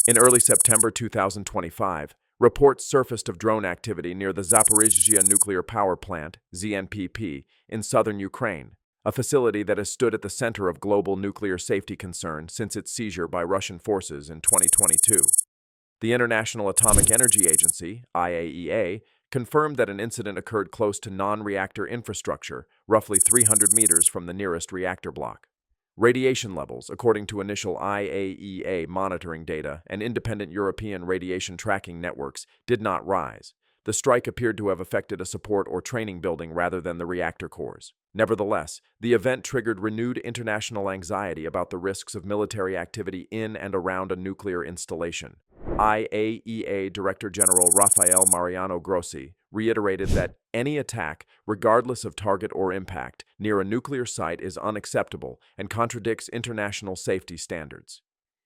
In early September 2025, reports surfaced of drone activity near the Zaporizhzhia Nuclear Power Plant, ZNPP, in southern Ukraine, a facility that has stood at the center of global nuclear safety concern since its seizure by Russian forces in 2022. The International Atomic Energy Agency, IAEA, confirmed that an incident occurred close to non-reactor infrastructure, roughly 300 meters from the nearest reactor block. Radiation levels, according to initial IAEA monitoring data and independent European radiation tracking networks, did not rise. The strike appeared to have affected a support or training building rather than the reactor cores. Nevertheless, the event triggered renewed international anxiety about the risks of military activity in and around a nuclear installation. IAEA Director General Rafael Mariano Grossi reiterated that any attack, regardless of target or impact, near a nuclear site is unacceptable and contradicts international safety standards.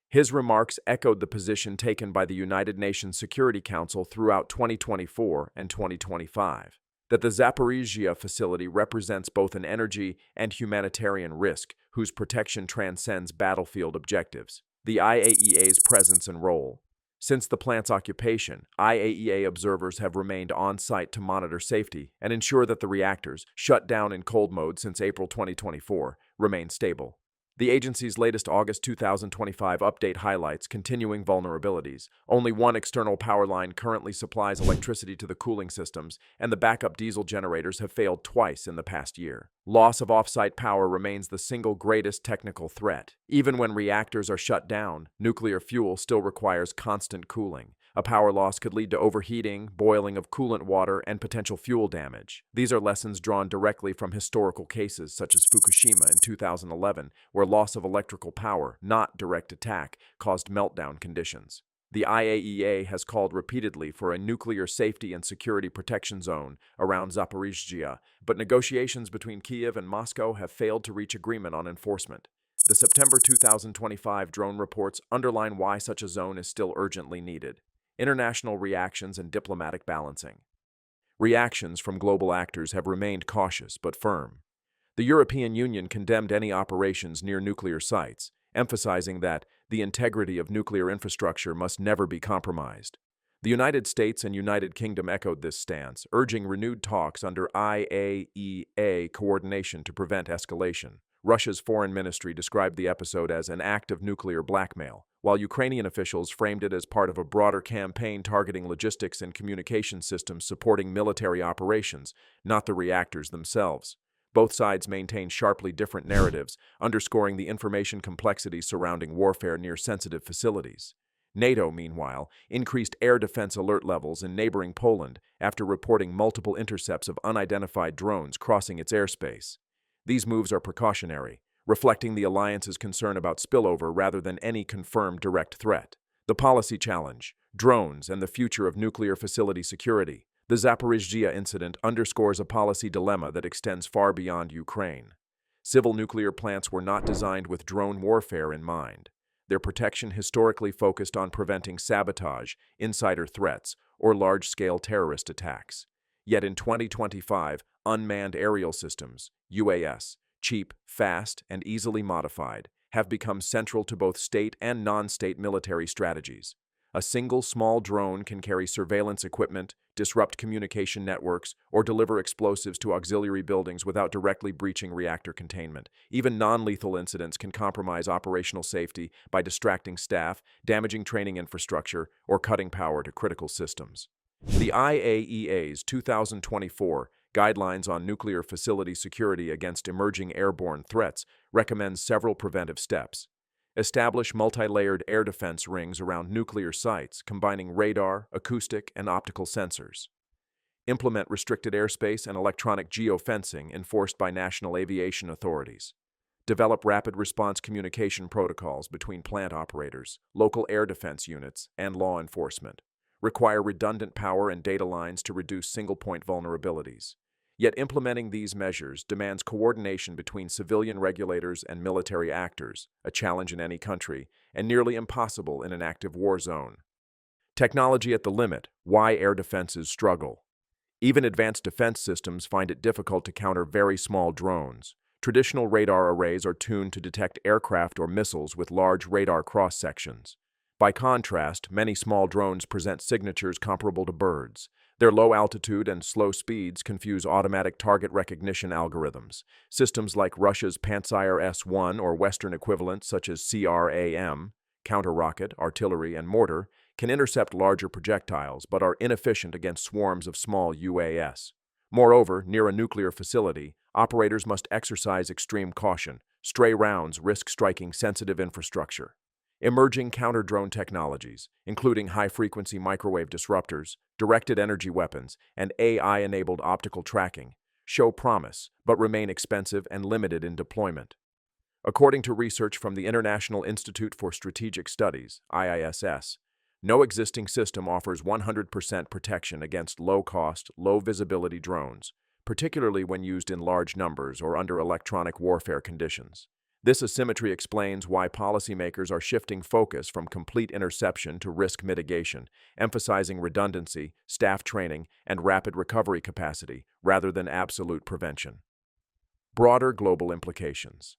His remarks echoed the position taken by the United Nations Security Council throughout 2024 and 2025, that the Zaporizhzhia facility represents both an energy and humanitarian risk whose protection transcends battlefield objectives. The IAEA's presence and role. Since the plant's occupation, IAEA observers have remained on site to monitor safety and ensure that the reactors, shut down in cold mode since April 2024, remain stable. The agency's latest August 2025 update highlights continuing vulnerabilities. Only one external power line currently supplies electricity to the cooling systems, and the backup diesel generators have failed twice in the past year. Loss of off-site power remains the single greatest technical threat. Even when reactors are shut down, nuclear fuel still requires constant cooling. A power loss could lead to overheating, boiling of coolant water, and potential fuel damage. These are lessons drawn directly from historical cases such as Fukushima in 2011, where loss of electrical power, not direct attack, caused meltdown conditions. The IAEA has called repeatedly for a nuclear safety and security protection zone around Zaporizhzhia, but negotiations between Kyiv and Moscow have failed to reach agreement on enforcement. The September 2025 drone reports underline why such a zone is still urgently needed. International reactions and diplomatic balancing. Reactions from global actors have remained cautious but firm. The European Union condemned any operations near nuclear sites, emphasizing that the integrity of nuclear infrastructure must never be compromised. The United States and United Kingdom echoed this stance, urging renewed talks under IAEA coordination to prevent escalation. Russia's foreign ministry described the episode as an act of nuclear blackmail, while Ukrainian officials framed it as part of a broader campaign targeting logistics and communication systems supporting military operations, not the reactors themselves. Both sides maintain sharply different narratives, underscoring the information complexity surrounding warfare near sensitive facilities. NATO, meanwhile, increased air defense alert levels in neighboring Poland after reporting multiple intercepts of unidentified drones crossing its airspace. These moves are precautionary, reflecting the alliance's concern about spillover rather than any confirmed direct threat. The policy challenge, drones, and the future of nuclear facility security. The Zaporizhzhia incident underscores a policy dilemma that extends far beyond Ukraine. Civil nuclear plants were not designed with drone warfare in mind. Their protection historically focused on preventing sabotage, insider threats, or large-scale terrorist attacks. Yet in 2025, unmanned aerial systems, UAS, cheap, fast, and easily modified, have become central to both state and non-state military strategies. A single small drone can carry surveillance equipment, disrupt communication networks, or deliver explosives to auxiliary buildings without directly breaching reactor containment. Even non-lethal incidents can compromise operational safety by distracting staff, damaging training infrastructure, or cutting power to critical systems. The IAEA's 2024 Guidelines on Nuclear Facility Security Against Emerging Airborne Threats recommends several preventive steps. Establish multi-layered air defense rings around nuclear sites, combining radar, acoustic, and optical sensors. Implement restricted airspace and electronic geofencing enforced by national aviation authorities. Develop rapid response communication protocols between plant operators, local air defense units, and law enforcement. Require redundant power and data lines to reduce single-point vulnerabilities. Yet implementing these measures demands coordination between civilian regulators and military actors, a challenge in any country, and nearly impossible in an active war zone. Technology at the limit, why air defenses struggle. Even advanced defense systems find it difficult to counter very small drones. Traditional radar arrays are tuned to detect aircraft or missiles with large radar cross-sections. By contrast, many small drones present signatures comparable to birds. Their low altitude and slow speeds confuse automatic target recognition algorithms. Systems like Russia's Pantsir S-1 or Western equivalents such as CRAM, counter-rocket, artillery, and mortar, can intercept larger projectiles but are inefficient against swarms of small UAS. Moreover, near a nuclear facility, operators must exercise extreme caution. Stray rounds risk striking sensitive infrastructure. Emerging counter-drone technologies, including high-frequency microwave disruptors, directed energy weapons, and AI-enabled optical tracking, show promise but remain expensive and limited in deployment. According to research from the International Institute for Strategic Studies, IISS, no existing system offers 100% protection against low-cost, low-visibility drones, particularly when used in large numbers or under electronic warfare conditions. This asymmetry explains why policymakers are shifting focus from complete interception to risk mitigation, emphasizing redundancy, staff training, and rapid recovery capacity rather than absolute prevention. Broader global implications.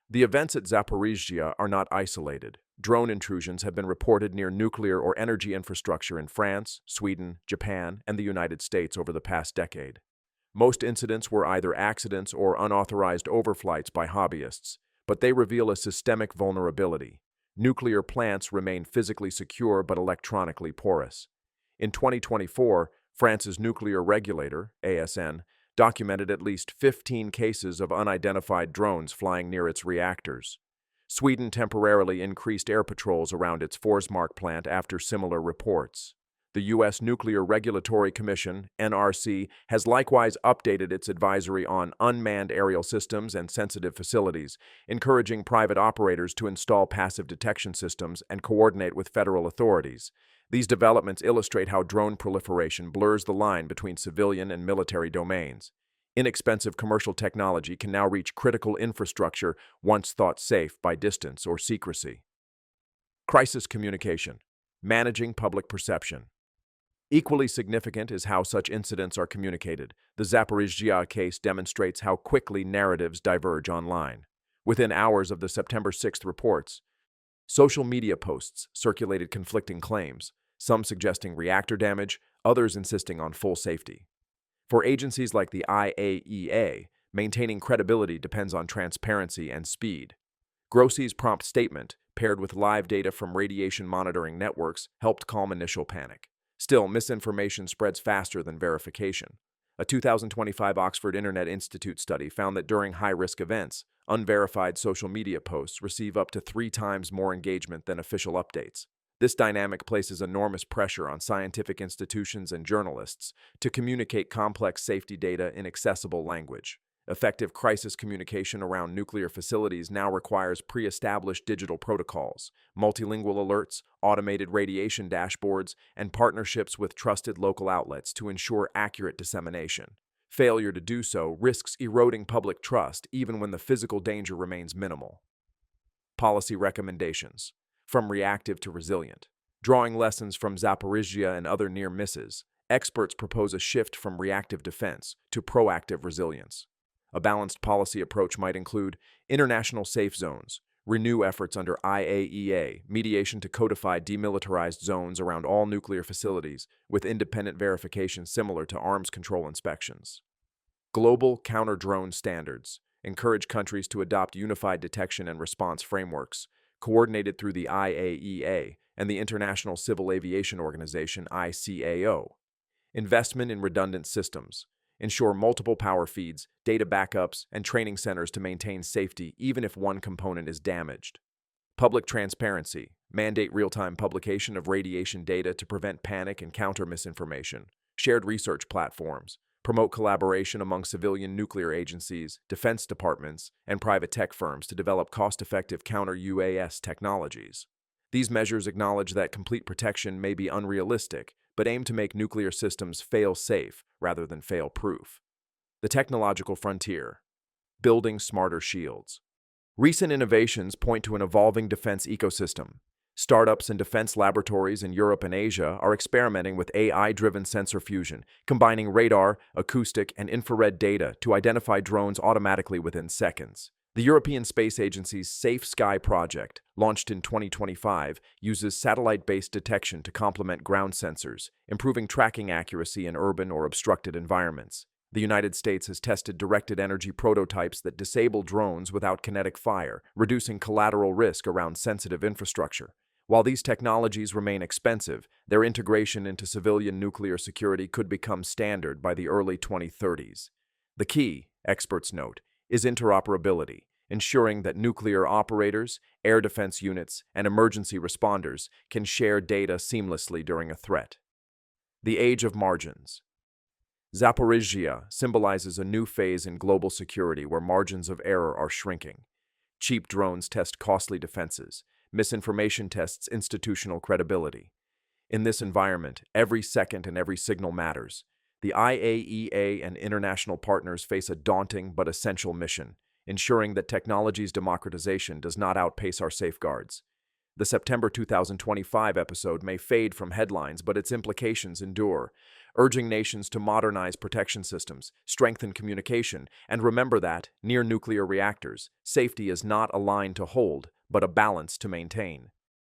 The events at Zaporizhzhia are not isolated. Drone intrusions have been reported near nuclear or energy infrastructure in France, Sweden, Japan, and the United States over the past decade. Most incidents were either accidents or unauthorized overflights by hobbyists, but they reveal a systemic vulnerability. Nuclear plants remain physically secure but electronically porous. In 2024, France's nuclear regulator, ASN, documented at least 15 cases of unidentified drones flying near its reactors. Sweden temporarily increased air patrols around its Forsmark plant after similar reports. The U.S. Nuclear Regulatory Commission, NRC, has likewise updated its advisory on unmanned aerial systems and sensitive facilities, encouraging private operators to install passive detection systems and coordinate with federal authorities. These developments illustrate how drone proliferation blurs the line between civilian and military domains. Inexpensive commercial technology can now reach critical infrastructure once thought safe by distance or secrecy. Crisis communication. Managing public perception. Equally significant is how such incidents are communicated. The Zaporizhzhia case demonstrates how quickly narratives diverge online. Within hours of the September 6th reports, social media posts circulated conflicting claims, some suggesting reactor damage, others insisting on full safety. For agencies like the IAEA, maintaining credibility depends on transparency and speed. Grossi's prompt statement, paired with live data from radiation monitoring networks, helped calm initial panic. Still, misinformation spreads faster than verification. A 2025 Oxford Internet Institute study found that during high-risk events, unverified social media posts receive up to 3 times more engagement than official updates. This dynamic places enormous pressure on scientific institutions and journalists to communicate complex safety data in accessible language. Effective crisis communication around nuclear facilities now requires pre-established digital protocols, multilingual alerts, automated radiation dashboards, and partnerships with trusted local outlets to ensure accurate dissemination. Failure to do so risks eroding public trust even when the physical danger remains minimal. Policy recommendations. From reactive to resilient. Drawing lessons from Zaporizhzhia and other near misses, experts propose a shift from reactive defense to proactive resilience. A balanced policy approach might include international safe zones, renew efforts under IAEA, mediation to codify demilitarized zones around all nuclear facilities with independent verification similar to arms control inspections. Global counter-drone standards, encourage countries to adopt unified detection and response frameworks, coordinated through the IAEA and the International Civil Aviation Organization, ICAO. Investment in redundant systems. Ensure multiple power feeds, data backups, and training centers to maintain safety even if one component is damaged. Public transparency. Mandate real-time publication of radiation data to prevent panic and counter misinformation. Shared research platforms. Promote collaboration among civilian nuclear agencies, defense departments, and private tech firms to develop cost-effective counter-UAS technologies. These measures acknowledge that complete protection may be unrealistic, but aim to make nuclear systems fail-safe rather than fail-proof. The technological frontier. Building smarter shields. Recent innovations point to an evolving defense ecosystem. Startups and defense laboratories in Europe and Asia are experimenting with AI-driven sensor fusion, combining radar, acoustic, and infrared data to identify drones automatically within seconds. The European Space Agency's Safe Sky project, launched in 2025, uses satellite-based detection to complement ground sensors, improving tracking accuracy in urban or obstructed environments. The United States has tested directed energy prototypes that disable drones without kinetic fire, reducing collateral risk around sensitive infrastructure. While these technologies remain expensive, their integration into civilian nuclear security could become standard by the early 2030s. The key, experts note, is interoperability, ensuring that nuclear operators, air defense units, and emergency responders can share data seamlessly during a threat. The age of margins. Zaporizhzhia symbolizes a new phase in global security where margins of error are shrinking. Cheap drones test costly defenses. Misinformation tests institutional credibility. In this environment, every second and every signal matters. The IAEA and international partners face a daunting but essential mission, ensuring that technology's democratization does not outpace our safeguards. The September 2025 episode may fade from headlines, but its implications endure, urging nations to modernize protection systems, strengthen communication, and remember that, near nuclear reactors, safety is not a line to hold, but a balance to maintain.